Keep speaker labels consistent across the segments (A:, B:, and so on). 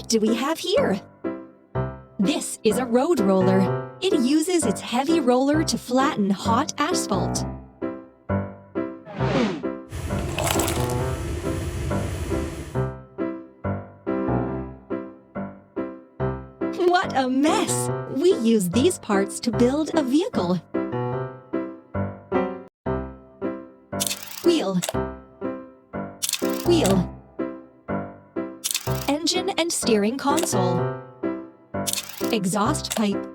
A: What do we have here? This is a road roller. It uses its heavy roller to flatten hot asphalt. What a mess! We use these parts to build a vehicle. Wheel. Wheel. Engine and steering console. Exhaust pipe.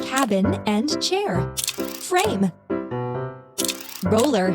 A: Cabin and chair. Frame. Roller.